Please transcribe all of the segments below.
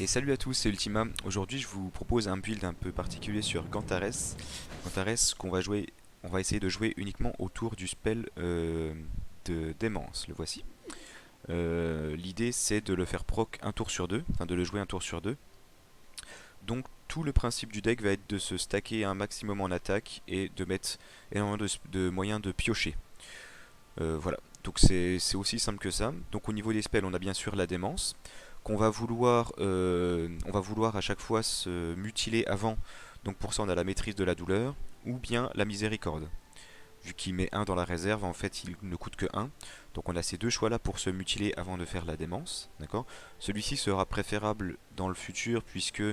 Et salut à tous, c'est Ultima. Aujourd'hui, je vous propose un build un peu particulier sur Gantares. Gantares qu'on va jouer, on va essayer de jouer uniquement autour du spell de démence. Le voici. L'idée, c'est de le faire proc un tour sur deux, enfin de le jouer un tour sur deux. Donc tout le principe du deck va être de se stacker un maximum en attaque et de mettre énormément de moyens de piocher. Voilà. Donc c'est aussi simple que ça. Donc au niveau des spells, on a bien sûr la démence on va vouloir à chaque fois se mutiler avant. Donc pour ça, on a la maîtrise de la douleur ou bien la miséricorde. Vu qu'il met un dans la réserve, en fait, il ne coûte que un. Donc on a ces deux choix-là pour se mutiler avant de faire la démence, d'accord. Celui-ci sera préférable dans le futur puisque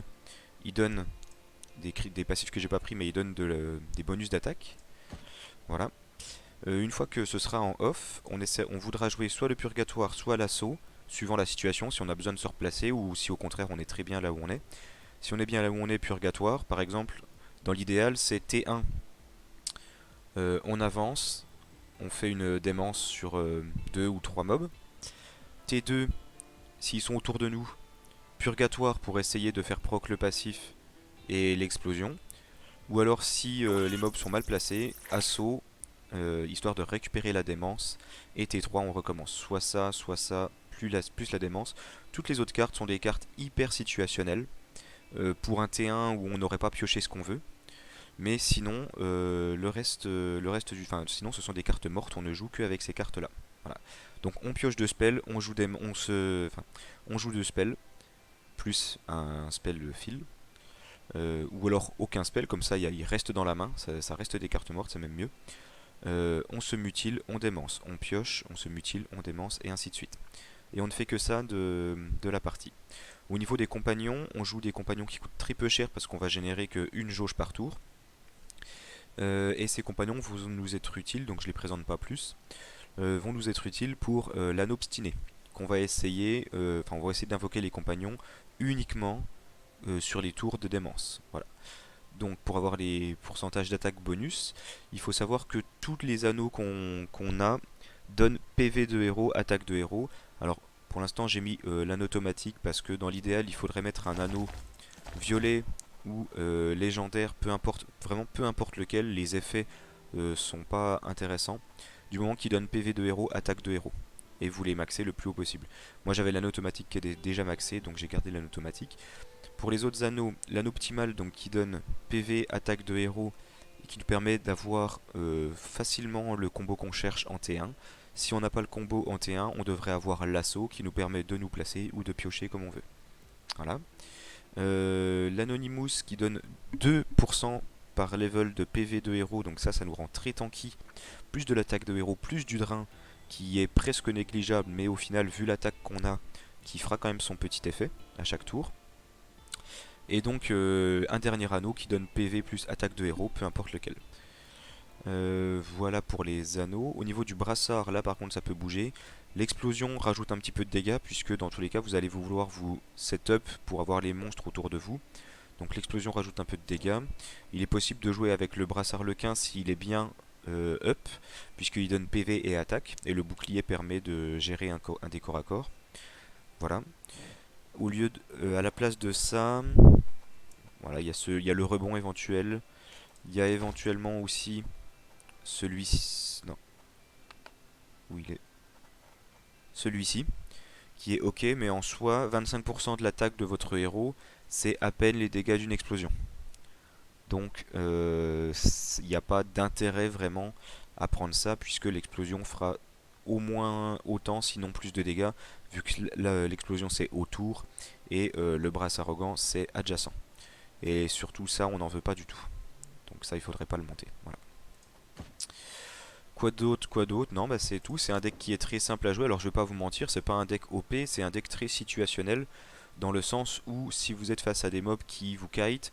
il donne des passifs que j'ai pas pris, mais il donne des bonus d'attaque. Voilà. Une fois que ce sera en off, on voudra jouer soit le purgatoire, soit l'assaut, suivant la situation, si on a besoin de se replacer ou si au contraire on est très bien là où on est. Si on est bien là où on est, purgatoire, par exemple, dans l'idéal c'est T1, on avance, on fait une démence sur 2 ou 3 mobs. T2, s'ils sont autour de nous, purgatoire pour essayer de faire proc le passif et l'explosion. Ou alors si les mobs sont mal placés, assaut, histoire de récupérer la démence. Et T3, on recommence. Soit ça, plus la démence. Toutes les autres cartes sont des cartes hyper situationnelles. Pour un T1 où on n'aurait pas pioché ce qu'on veut. Mais sinon, sinon ce sont des cartes mortes, on ne joue qu'avec ces cartes-là. Voilà. Donc on pioche deux spells, on joue deux spells, plus un spell de fil. Ou alors aucun spell, comme ça il reste dans la main, ça reste des cartes mortes, c'est même mieux. On se mutile, on démence, on pioche, on se mutile, on démence, et ainsi de suite. Et on ne fait que ça de la partie. Au niveau des compagnons, on joue des compagnons qui coûtent très peu cher parce qu'on va générer qu'une jauge par tour. Et ces compagnons vont nous être utiles, donc je les présente pas plus, vont nous être utiles pour l'anneau obstiné, qu'on va essayer, on va essayer d'invoquer les compagnons uniquement sur les tours de démence. Voilà. Donc pour avoir les pourcentages d'attaque bonus, il faut savoir que tous les anneaux qu'on a donnent PV de héros, attaque de héros. Alors pour l'instant j'ai mis l'anneau automatique parce que dans l'idéal il faudrait mettre un anneau violet ou légendaire, peu importe, vraiment peu importe lequel, les effets sont pas intéressants. Du moment qu'il donne PV de héros, attaque de héros. Et vous les maxez le plus haut possible. Moi j'avais l'anneau automatique qui est déjà maxé, donc j'ai gardé l'anneau automatique. Pour les autres anneaux, l'anneau optimal donc qui donne PV, attaque de héros, et qui nous permet d'avoir facilement le combo qu'on cherche en T1. Si on n'a pas le combo en T1, on devrait avoir l'assaut qui nous permet de nous placer ou de piocher comme on veut. Voilà. L'Anonymous qui donne 2% par level de PV de héros, donc ça nous rend très tanky. Plus de l'attaque de héros, plus du drain qui est presque négligeable, mais au final, vu l'attaque qu'on a, qui fera quand même son petit effet à chaque tour. Et donc un dernier anneau qui donne PV plus attaque de héros, peu importe lequel. Voilà pour les anneaux. Au niveau du brassard, là par contre ça peut bouger. L'explosion rajoute un petit peu de dégâts puisque dans tous les cas vous allez vouloir vous setup pour avoir les monstres autour de vous. Donc l'explosion rajoute un peu de dégâts. Il est possible de jouer avec le brassard lequin s'il est bien up, puisqu'il donne PV et attaque, et le bouclier permet de gérer un des corps à corps. Voilà. À la place de ça, voilà, il y a le rebond éventuel. Il y a éventuellement aussi celui-ci. Non. Où il est Celui-ci, qui est ok, mais en soi, 25% de l'attaque de votre héros, c'est à peine les dégâts d'une explosion. Donc, il n'y a pas d'intérêt vraiment à prendre ça, puisque l'explosion fera au moins autant, sinon plus de dégâts, vu que l'explosion c'est autour, et le brasse arrogant c'est adjacent. Et surtout ça, on n'en veut pas du tout. Donc ça, il faudrait pas le monter. Voilà. Quoi d'autre, quoi d'autre? Non, bah c'est tout. C'est un deck qui est très simple à jouer. Alors je vais pas vous mentir, c'est pas un deck OP, c'est un deck très situationnel, dans le sens où si vous êtes face à des mobs qui vous kite,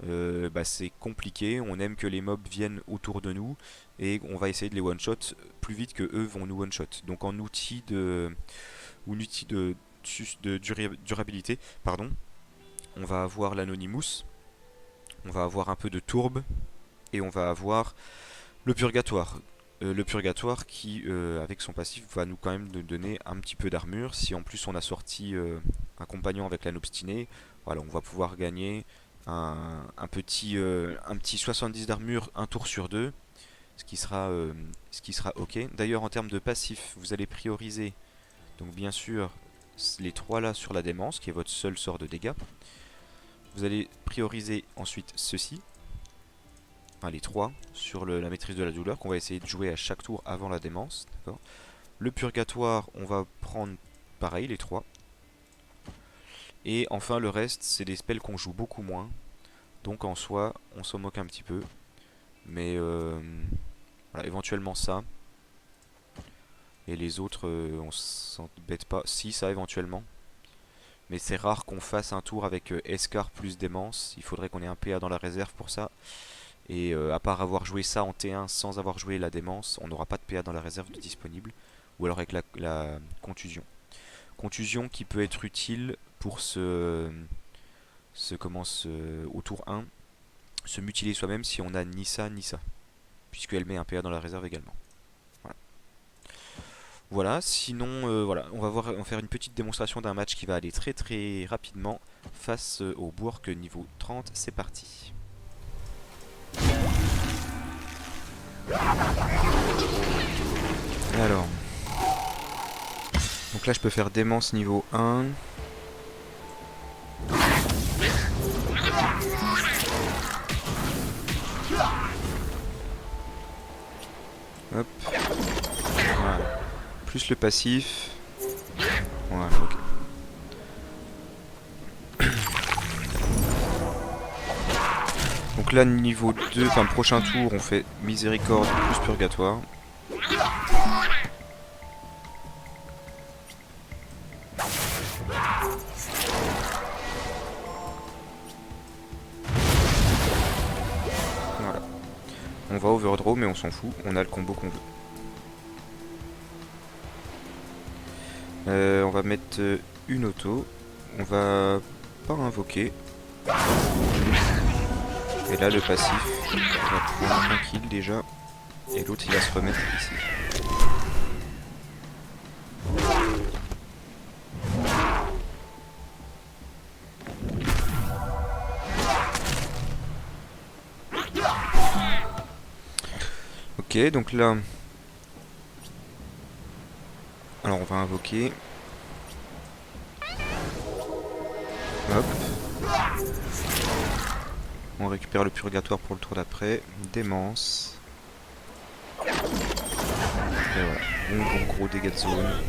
bah c'est compliqué. On aime que les mobs viennent autour de nous et on va essayer de les one shot plus vite que eux vont nous one shot. Donc en outil de durabilité, pardon, on va avoir l'Anonymous, on va avoir un peu de tourbe et on va avoir le purgatoire. Le purgatoire qui, avec son passif, va nous quand même nous donner un petit peu d'armure. Si en plus on a sorti un compagnon avec l'âne obstiné, voilà, on va pouvoir gagner un petit 70 d'armure un tour sur deux, ce qui sera ok. D'ailleurs, en termes de passif, vous allez prioriser, donc bien sûr, les trois là sur la démence, qui est votre seul sort de dégâts. Vous allez prioriser ensuite ceci, enfin les trois, sur la maîtrise de la douleur, qu'on va essayer de jouer à chaque tour avant la démence. Le purgatoire, on va prendre pareil, les trois. Et enfin le reste, c'est des spells qu'on joue beaucoup moins. Donc en soi, on s'en moque un petit peu. Mais voilà, éventuellement ça. Et les autres, on s'embête pas. Si, ça éventuellement. Mais c'est rare qu'on fasse un tour avec Escar plus démence. Il faudrait qu'on ait un PA dans la réserve pour ça. Et à part avoir joué ça en T1 sans avoir joué la démence, on n'aura pas de PA dans la réserve de disponible. Ou alors avec la contusion. Contusion qui peut être utile pour au tour 1, se mutiler soi-même si on a ni ça ni ça. Puisqu'elle met un PA dans la réserve également. Voilà. Voilà, sinon, voilà, on va faire une petite démonstration d'un match qui va aller très très rapidement face au Bourg niveau 30. C'est parti. Alors, donc là je peux faire démence niveau 1. Hop. Voilà. Plus le passif. Voilà, ok. Donc là, niveau 2, enfin prochain tour, on fait miséricorde plus purgatoire. Voilà. On va overdraw, mais on s'en fout, on a le combo qu'on veut. On va mettre une auto. On va pas invoquer. Et là, le passif, on va prendre un kill déjà. Et l'autre, il va se remettre ici. Ok, donc là... Alors, on va invoquer. Hop. On récupère le purgatoire pour le tour d'après. Démence. Et voilà. Bon gros dégâts de zone.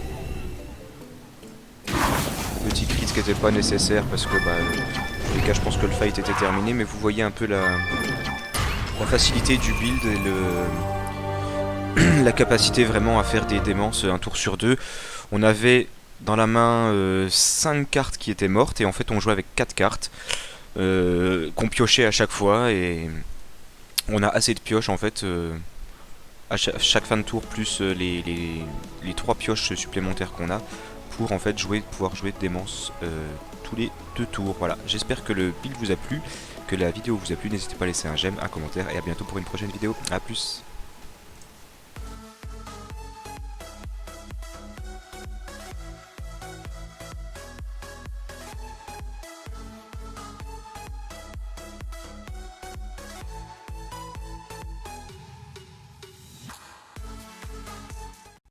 Petit crit qui n'était pas nécessaire parce que bah, dans les cas je pense que le fight était terminé, mais vous voyez un peu la facilité du build et la capacité vraiment à faire des démences un tour sur deux. On avait dans la main 5 cartes qui étaient mortes et en fait on jouait avec 4 cartes qu'on piochait à chaque fois et on a assez de pioches en fait à chaque fin de tour plus les 3 pioches supplémentaires qu'on a pour en fait pouvoir jouer de démence tous les 2 tours. Voilà, j'espère que le build vous a plu, que la vidéo vous a plu, n'hésitez pas à laisser un j'aime, un commentaire et à bientôt pour une prochaine vidéo. A plus.